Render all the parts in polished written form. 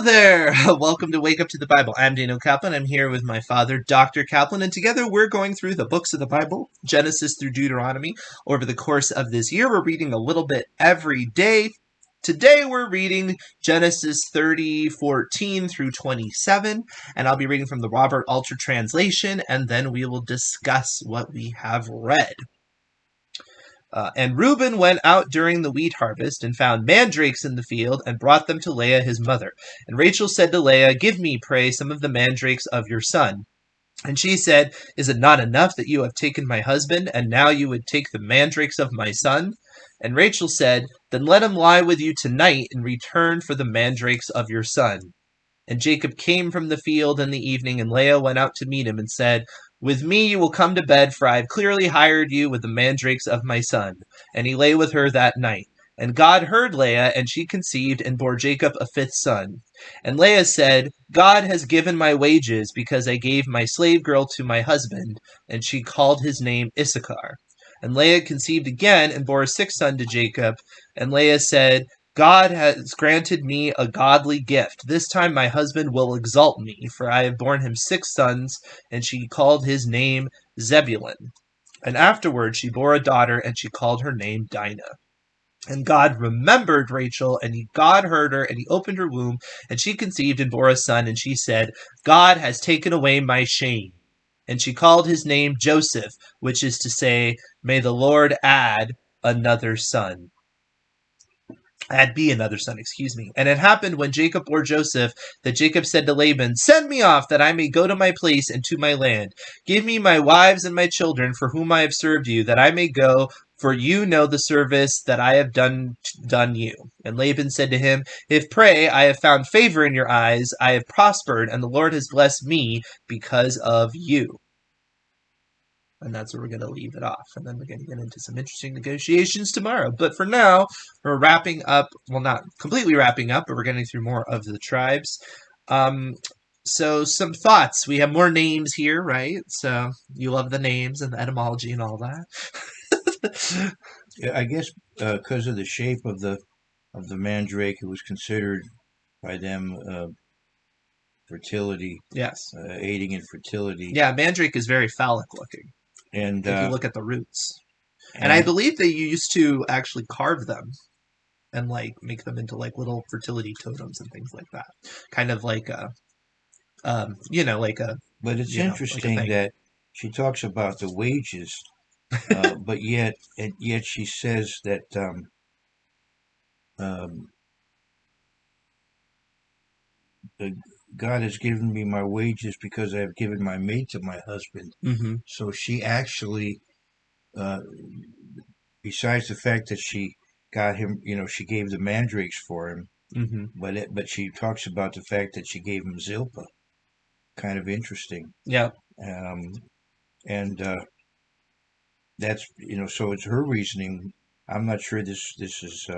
there! Welcome to Wake Up to the Bible. I'm Daniel Kaplan. I'm here with my father, Dr. Kaplan, and together we're going through the books of the Bible, Genesis through Deuteronomy. Over the course of this year, we're reading a little bit every day. Today we're reading Genesis 30:14 through 27, and I'll be reading from the Robert Alter translation, and then we will discuss what we have read. And Reuben went out during the wheat harvest and found mandrakes in the field and brought them to Leah his mother. And Rachel said to Leah, "Give me, pray, some of the mandrakes of your son." And she said, "Is it not enough that you have taken my husband, and now you would take the mandrakes of my son?" And Rachel said, "Then let him lie with you tonight in return for the mandrakes of your son." And Jacob came from the field in the evening, and Leah went out to meet him and said, "With me you will come to bed, for I have clearly hired you with the mandrakes of my son." And he lay with her that night. And God heard Leah, and she conceived and bore Jacob a fifth son. And Leah said, "God has given my wages, because I gave my slave girl to my husband." And she called his name Issachar. And Leah conceived again and bore a sixth son to Jacob. And Leah said, "God has granted me a godly gift. This time my husband will exalt me, for I have borne him six sons." And she called his name Zebulun. And afterward she bore a daughter, and she called her name Dinah. And God remembered Rachel, and God heard her, and he opened her womb, and she conceived and bore a son, and she said, "God has taken away my shame." And she called his name Joseph, which is to say, "May the Lord add another son." Another son, excuse me. And it happened when Jacob bore Joseph that Jacob said to Laban, "Send me off, that I may go to my place and to my land. Give me my wives and my children, for whom I have served you, that I may go, for you know the service that I have done you." And Laban said to him, "If pray I have found favor in your eyes, I have prospered, and the Lord has blessed me because of you." And that's where we're going to leave it off. And then we're going to get into some interesting negotiations tomorrow. But for now, we're wrapping up, well, not completely wrapping up, but we're getting through more of the tribes. So some thoughts. We have more names here, right? So you love the names and the etymology and all that. Yeah, I guess because of the shape of the mandrake, it was considered by them fertility. Yes. Aiding in fertility. Yeah, mandrake is very phallic looking. And if you look at the roots. And I believe they used to actually carve them and like make them into like little fertility totems and things like that. Kind of like a, like a. But it's interesting like that she talks about the wages, but yet she says that God has given me my wages because I have given my maid to my husband. Mm-hmm. So she actually, besides the fact that she got him, she gave the mandrakes for him. Mm-hmm. But she talks about the fact that she gave him Zilpah. Kind of interesting. Yeah. And that's so it's her reasoning. I'm not sure this is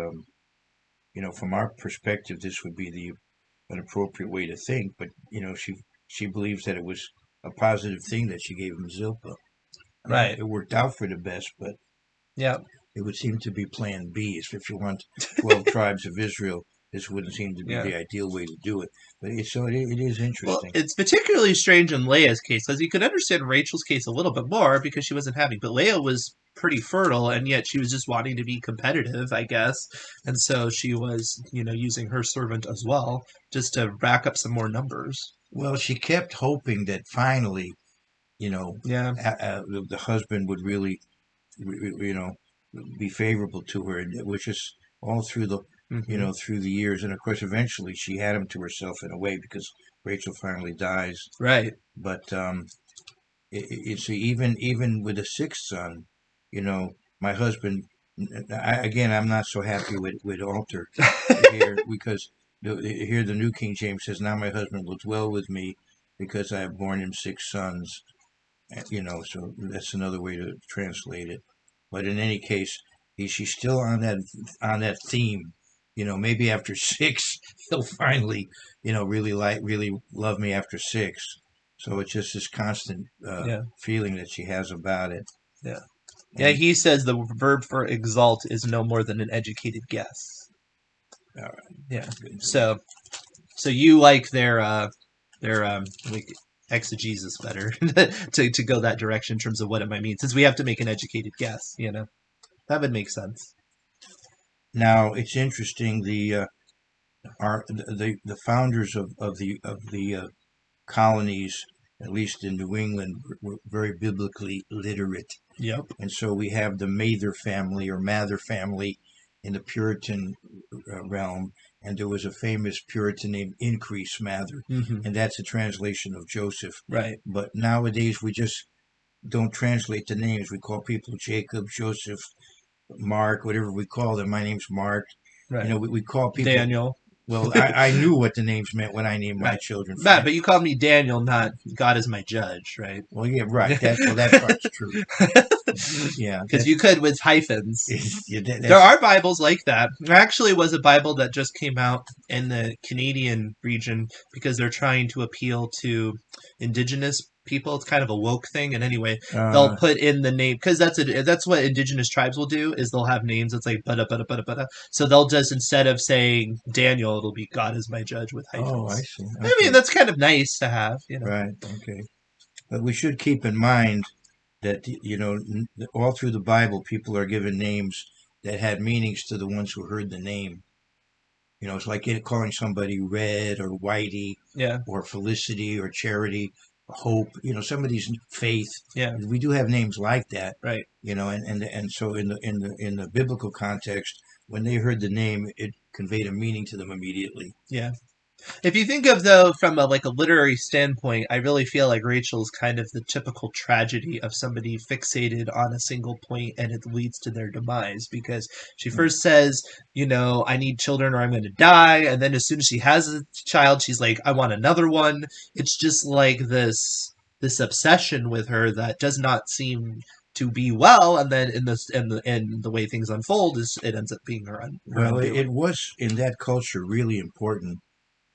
from our perspective this would be an appropriate way to think, but she believes that it was a positive thing that she gave him Zilpah. Right. It worked out for the best, but yeah, it would seem to be Plan B. If you want 12 tribes of Israel, this wouldn't seem to be the ideal way to do it. But it is interesting. Well, it's particularly strange in Leah's case, because you could understand Rachel's case a little bit more because she wasn't having, but Leah was pretty fertile, and yet she was just wanting to be competitive, I guess. And so she was, using her servant as well, just to rack up some more numbers. Well, she kept hoping that finally, the husband would really, be favorable to her, which is all through the, through the years. And of course, eventually she had him to herself in a way because Rachel finally dies. Right. But even with a sixth son, my husband. I'm not so happy with Alter here because here the New King James says, "Now my husband will dwell with me because I have borne him six sons." So that's another way to translate it. But in any case, she's still on that theme. Maybe after six, he'll finally, really love me after six. So it's just this constant feeling that she has about it. Yeah. Yeah, he says the verb for exalt is no more than an educated guess. All right. Yeah. So So you like their like exegesis better to go that direction in terms of what it might mean, since we have to make an educated guess. That would make sense. Now it's interesting. The founders of the colonies, at least in New England, were very biblically literate. Yep. And so we have the Mather family or Mather family in the Puritan realm. And there was a famous Puritan named Increase Mather. Mm-hmm. And that's a translation of Joseph. Right. But nowadays we just don't translate the names. We call people Jacob, Joseph, Mark, whatever we call them. My name's Mark. Right. We call people Daniel. Well, I knew what the names meant when I named my Right. children. Right, but you called me Daniel, not God is my judge, right? Well, yeah, right. That part's true. Yeah, because you could with hyphens. Yeah, There are Bibles like that. There actually was a Bible that just came out in the Canadian region because they're trying to appeal to indigenous people. It's kind of a woke thing, and anyway, they'll put in the name because that's what indigenous tribes will do is they'll have names that's like bada bada bada bada. So they'll just, instead of saying Daniel, it'll be God is my judge with hyphens. Oh, I see. Okay. I mean, that's kind of nice to have, Right. Okay. But we should keep in mind that all through the Bible, people are given names that had meanings to the ones who heard the name. It's like calling somebody Red or Whitey, yeah, or Felicity or Charity, Hope. Some of these Faith. Yeah, we do have names like that. Right. And so in the biblical context, when they heard the name, it conveyed a meaning to them immediately. Yeah. If you think of, though, from a literary standpoint, I really feel like Rachel's kind of the typical tragedy of somebody fixated on a single point and it leads to their demise, because she first says, I need children or I'm going to die. And then as soon as she has a child, she's like, I want another one. It's just like this obsession with her that does not seem to be well, and then in the way things unfold, it ends up being her Well, undoing. it was in that culture really important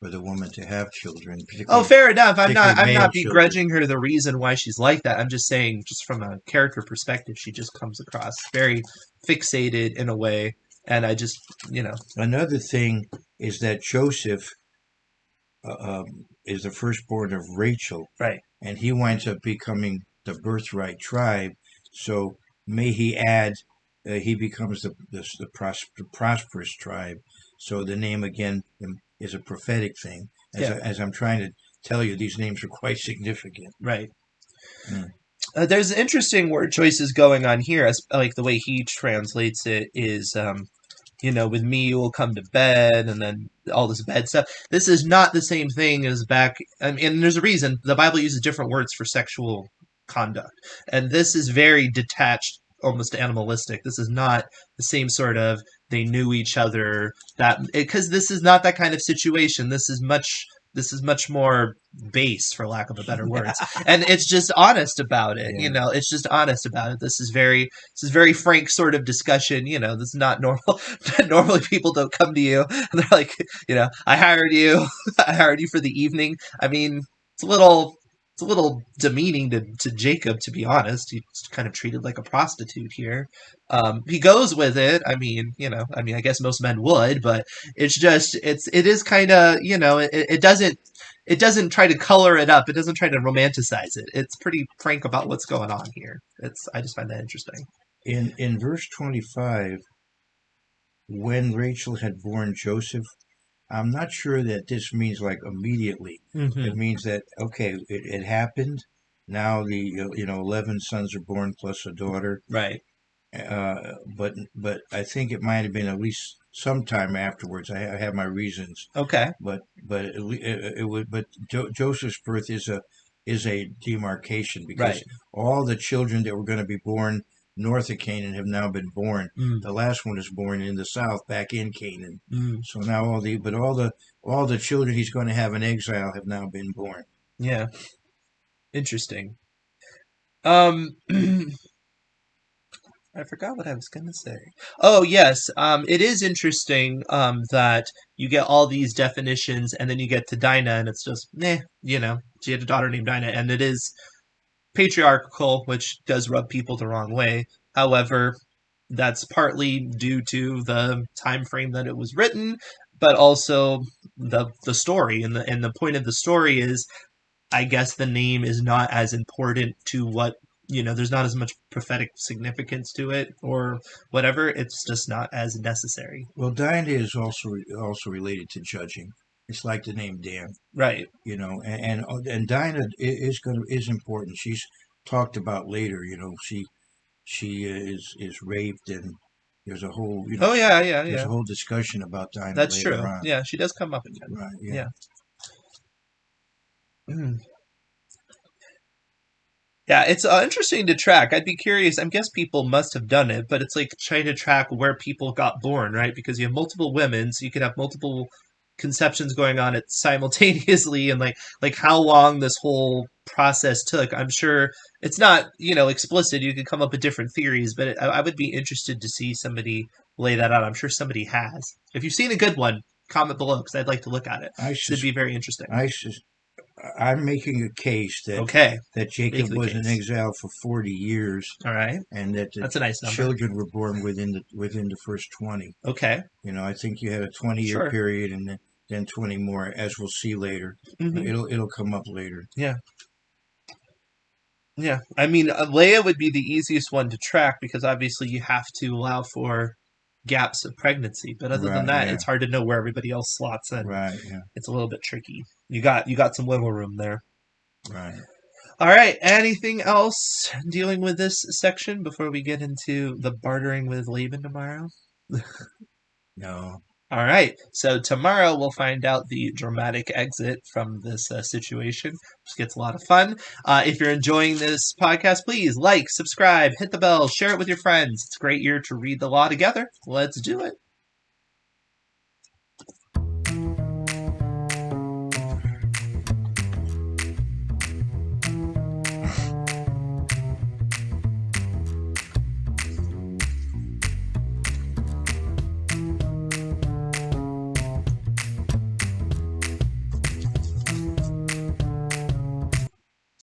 for the woman to have children. Oh, fair enough. I'm not children. begrudging her the reason why she's like that. I'm just saying, just from a character perspective, she just comes across very fixated in a way, and I just, Another thing is that Joseph is the firstborn of Rachel, right, and he winds up becoming the birthright tribe. So may he add, he becomes the prosperous tribe. So the name again is a prophetic thing. As I'm trying to tell you, these names are quite significant. Right. There's interesting word choices going on here, as like the way he translates it is, with me you will come to bed, and then all this bed stuff. This is not the same thing as back. I mean, and there's a reason the Bible uses different words for sexual conduct, and this is very detached, almost animalistic. This is not the same sort of they knew each other, that because this is not that kind of situation. This is much more base, for lack of a better words, and it's just honest about it. Yeah. It's just honest about it. This is very frank sort of discussion. This is not normal. Normally people don't come to you and they're like, I hired you, I hired you for the evening. I mean, it's a little demeaning to Jacob, to be honest. He's kind of treated like a prostitute here. He goes with it. I mean, I guess most men would, but it is kind of, it doesn't try to color it up. It doesn't try to romanticize it. It's pretty frank about what's going on here. I just find that interesting. In verse 25, when Rachel had borne Joseph, I'm not sure that this means like immediately. Mm-hmm. It means that, okay, it happened. Now the 11 sons are born plus a daughter. Right. But I think it might have been at least sometime afterwards. I have my reasons. Okay. But it would. But Joseph's birth is a demarcation, because Right. all the children that were going to be born north of Canaan have now been born. The last one is born in the south, back in Canaan. So now all the children he's going to have in exile have now been born. Yeah. Interesting. I forgot what I was going to say. Oh, yes. It is interesting that you get all these definitions, and then you get to Dinah, and it's just, she had a daughter named Dinah, and it is patriarchal, which does rub people the wrong way. However, that's partly due to the time frame that it was written, but also the story, and the point of the story is, I guess the name is not as important to what, there's not as much prophetic significance to it or whatever. It's just not as necessary. Well, Dinah is also related to judging. It's like the name Dan, Right. and Dinah is important. She's talked about later. She is raped, and there's a whole Oh yeah, yeah, there's yeah. a whole discussion about Dinah That's later true. on. Yeah, she does come up again. Right. Yeah. Mm. Yeah, it's interesting to track. I'd be curious. I guess people must have done it, but it's like trying to track where people got born, right? Because you have multiple women, so you could have multiple conceptions going on it simultaneously, and like how long this whole process took. I'm sure it's not explicit. You could come up with different theories, but I would be interested to see somebody lay that out. I'm sure somebody has. If you've seen a good one, comment below because I'd like to look at it. I It'd sus- be very interesting. I sus- I'm making a case Okay, that make Jacob the was in case. exile for 40 years, All right, and that the that's a nice number. children were born within the first 20. Okay, I think you had a 20-year sure. period, and then 20 more, as we'll see later. Hmm. It'll come up later. Yeah. Yeah, I mean, Leia would be the easiest one to track because obviously you have to allow for gaps of pregnancy. But other than Right. that, Yeah. it's hard to know where everybody else slots in. Right. Yeah. It's a little bit tricky. You got some wiggle room there. Right. All right. Anything else dealing with this section before we get into the bartering with Laban tomorrow? No. All right. So tomorrow we'll find out the dramatic exit from this situation, which gets a lot of fun. If you're enjoying this podcast, please like, subscribe, hit the bell, share it with your friends. It's a great year to read the law together. Let's do it.